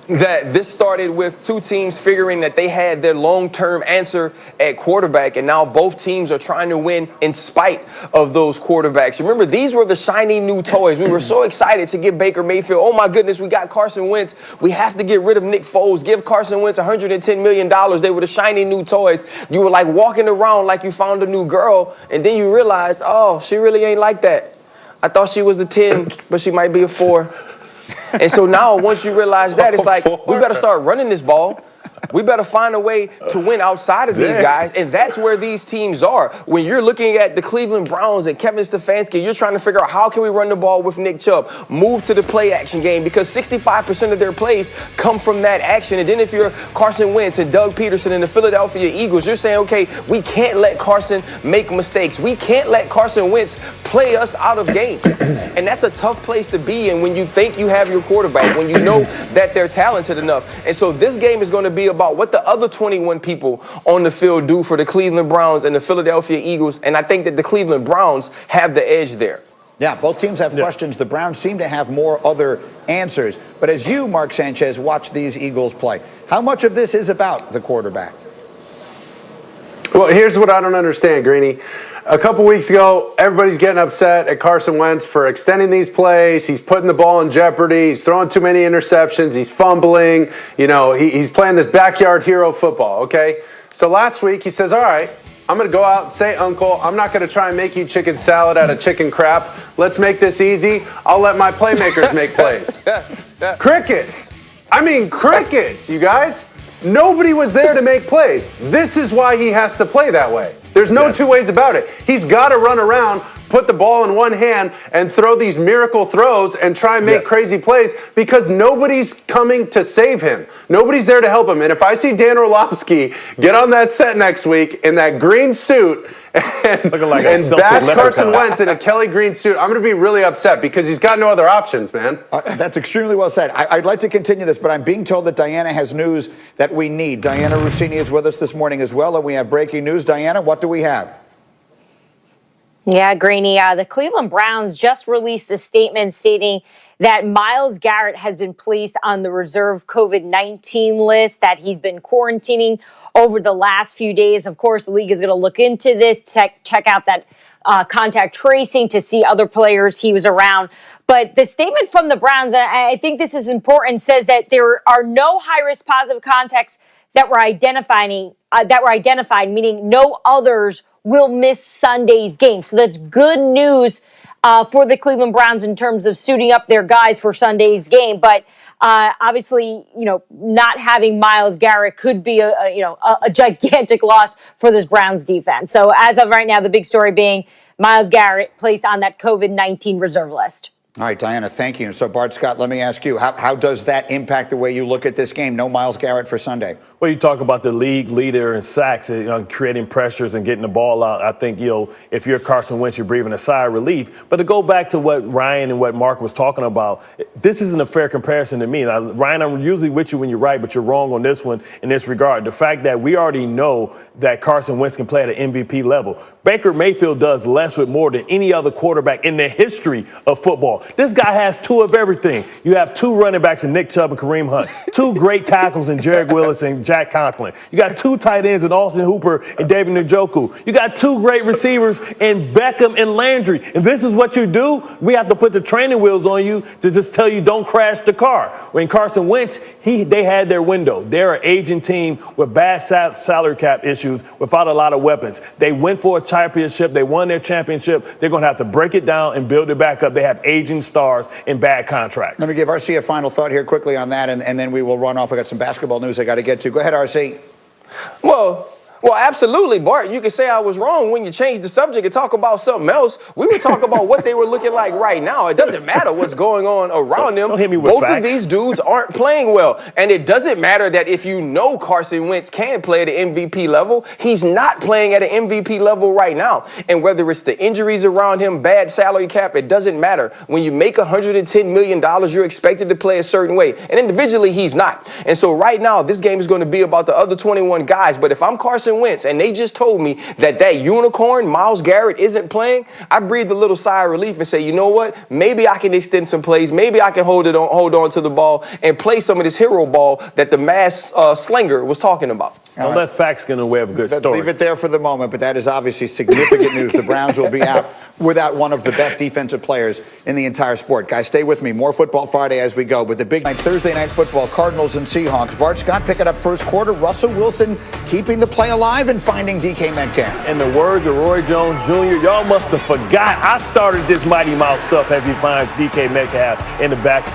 that this started with two teams figuring that they had their long-term answer at quarterback, and now both teams are trying to win in spite of those quarterbacks. Remember, these were the shiny new toys. We were so excited to get Baker Mayfield. Oh, my goodness, we got Carson Wentz. We have to get rid of Nick Foles. Give Carson Wentz $110 million. They were the shiny new toys. You were like walking around like you found a new girl, and then you realized, oh, she really ain't like that. I thought she was the 10, but she might be a 4. And so now, once you realize that, it's like, we better start running this ball. We better find a way to win outside of these guys, and that's where these teams are. When you're looking at the Cleveland Browns and Kevin Stefanski, you're trying to figure out how can we run the ball with Nick Chubb, move to the play-action game, because 65% of their plays come from that action. And then if you're Carson Wentz and Doug Peterson and the Philadelphia Eagles, you're saying, okay, we can't let Carson make mistakes. We can't let Carson Wentz play us out of games. And that's a tough place to be in when you think you have your quarterback, when you know that they're talented enough. And so this game is going to be about what the other 21 people on the field do for the Cleveland Browns and the Philadelphia Eagles, and I think that the Cleveland Browns have the edge there. Yeah, both teams have questions. The Browns seem to have more other answers. But as you, Mark Sanchez, watch these Eagles play, how much of this is about the quarterback? Well, here's what I don't understand, Greeny. A couple weeks ago, everybody's getting upset at Carson Wentz for extending these plays. He's putting the ball in jeopardy. He's throwing too many interceptions. He's fumbling. You know, he's playing this backyard hero football, okay? So last week, he says, all right, I'm going to go out and say, Uncle, I'm not going to try and make you chicken salad out of chicken crap. Let's make this easy. I'll let my playmakers make plays. Crickets. I mean, crickets, you guys. Nobody was there to make plays. This is why he has to play that way. There's no two ways about it. He's got to run around, put the ball in one hand, and throw these miracle throws and try and make crazy plays because nobody's coming to save him. Nobody's there to help him. And if I see Dan Orlovsky get on that set next week in that green suit and bash Carson Wentz in a Kelly green suit, I'm going to be really upset because he's got no other options, man. That's extremely well said. I'd like to continue this, but I'm being told that Diana has news that we need. Diana Rossini is with us this morning as well, and we have breaking news. Diana, what do we have? Yeah, Greeny, the Cleveland Browns just released a statement stating that Myles Garrett has been placed on the reserve COVID-19 list, that he's been quarantining over the last few days. Of course, the league is going to look into this, check out that contact tracing to see other players he was around. But the statement from the Browns, I think this is important, says that there are no high-risk positive contacts that were identified, meaning no others will miss Sunday's game. So that's good news for the Cleveland Browns in terms of suiting up their guys for Sunday's game. But obviously, you know, not having Myles Garrett could be a gigantic loss for this Browns defense. So as of right now, the big story being Myles Garrett placed on that COVID-19 reserve list. All right, Diana, thank you. So, Bart Scott, let me ask you, how does that impact the way you look at this game? No Myles Garrett for Sunday. Well, you talk about the league leader in sacks, creating pressures and getting the ball out. I think, if you're Carson Wentz, you're breathing a sigh of relief. But to go back to what Ryan and what Mark was talking about, this isn't a fair comparison to me. Now, Ryan, I'm usually with you when you're right, but you're wrong on this one in this regard. The fact that we already know that Carson Wentz can play at an MVP level. Baker Mayfield does less with more than any other quarterback in the history of football. This guy has two of everything. You have two running backs in Nick Chubb and Kareem Hunt, two great tackles in Jarek Willis and Jack Conklin. You got two tight ends in Austin Hooper and David Njoku. You got two great receivers in Beckham and Landry. And this is what you do? We have to put the training wheels on you to just tell you don't crash the car. When Carson Wentz, they had their window. They're an aging team with bad salary cap issues without a lot of weapons. They went for a championship. They won their championship. They're going to have to break it down and build it back up. They have aging stars and bad contracts. Let me give RC a final thought here quickly on that, and then we will run off. I got some basketball news I got to get to. Go ahead, RC. Well, absolutely, Bart. You can say I was wrong when you changed the subject and talk about something else. We were talking about what they were looking like right now. It doesn't matter what's going on around them. Don't hit me with Both facts. of these dudes aren't playing well. And it doesn't matter that if you know Carson Wentz can play at an MVP level, he's not playing at an MVP level right now. And whether it's the injuries around him, bad salary cap, it doesn't matter. When you make $110 million, you're expected to play a certain way. And individually, he's not. And so right now, this game is going to be about the other 21 guys. But if I'm Carson Carson Wentz and they just told me that unicorn, Myles Garrett, isn't playing, I breathed a little sigh of relief and say, you know what? Maybe I can extend some plays. Maybe I can hold on to the ball and play some of this hero ball that the mass slinger was talking about. Don't let facts get in the way of a good story. Leave it there for the moment, but that is obviously significant news. The Browns will be out without one of the best defensive players in the entire sport. Guys, stay with me. More Football Friday as we go. With the big night, Thursday night football, Cardinals and Seahawks. Bart Scott picking up first quarter. Russell Wilson keeping the play alive and finding DK Metcalf. In the words of Roy Jones Jr., y'all must have forgot I started this Mighty Mouse stuff as he finds DK Metcalf in the back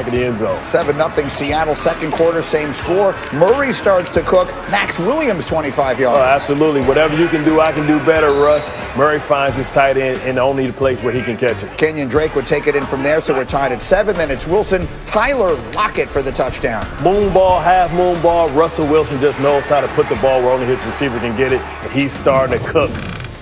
of the end zone. 7-0 Seattle, second quarter, same score. Murray starts to cook. Max Williams, 25 yards. Oh, absolutely. Whatever you can do, I can do better, Russ. Murray finds his tight end in the only place where he can catch it. Kenyon Drake would take it in from there, so we're tied at 7. Then it's Wilson, Tyler Lockett for the touchdown. Moon ball, half moon ball. Russell Wilson just knows how to put the ball where only his receiver can get it, and he's starting to cook.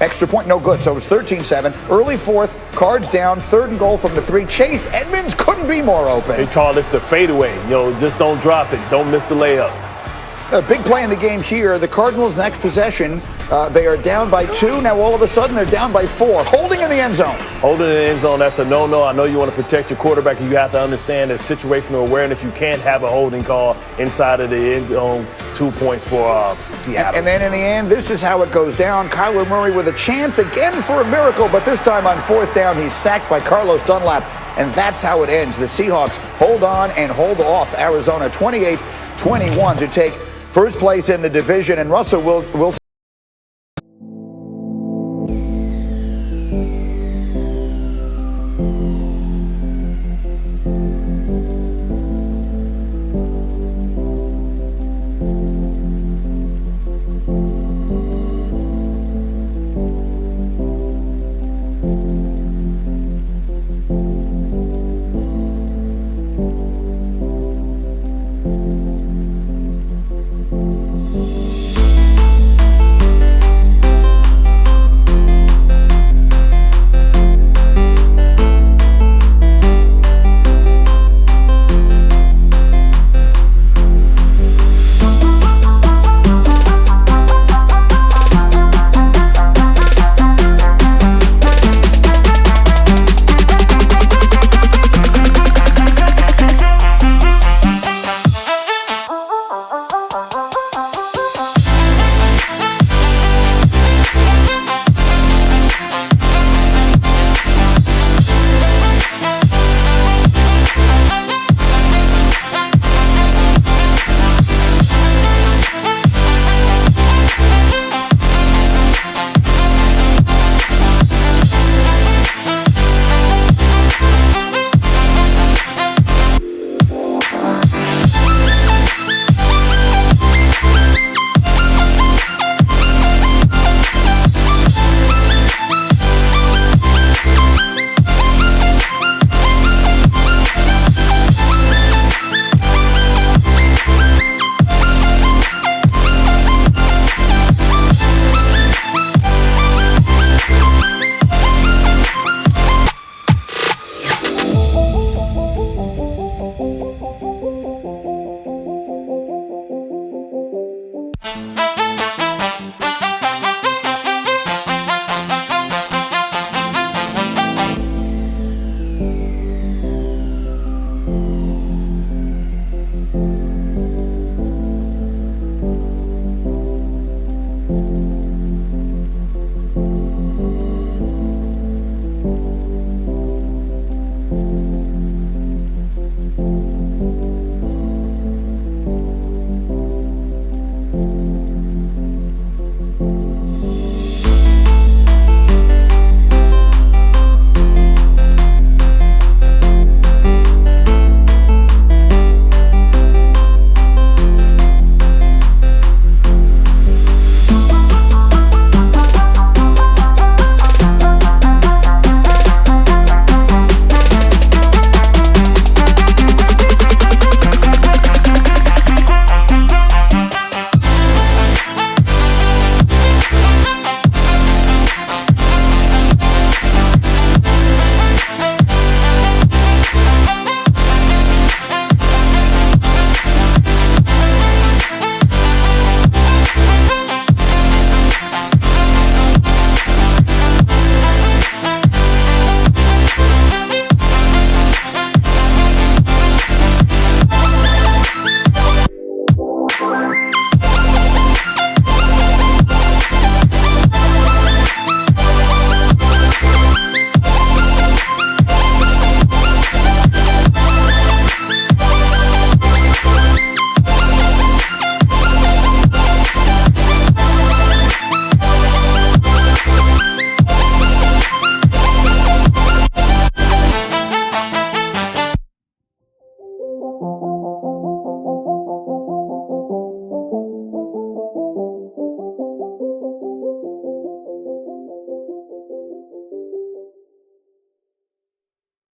Extra point, no good. So it was 13-7. Early fourth, Cards down, 3rd and goal from the 3. Chase Edmonds couldn't be more open. They call this the fadeaway. Just don't drop it. Don't miss the layup. A big play in the game here. The Cardinals' next possession, they are down by 2. Now all of a sudden they're down by 4. Holding in the end zone. Holding in the end zone, that's a no-no. I know you want to protect your quarterback, and you have to understand that situational awareness. You can't have a holding call inside of the end zone. 2 points for Seattle. And then in the end, this is how it goes down. Kyler Murray with a chance again for a miracle, but this time on 4th down, he's sacked by Carlos Dunlap, and that's how it ends. The Seahawks hold on and hold off Arizona 28-21 to take first place in the division, and Russell Wilson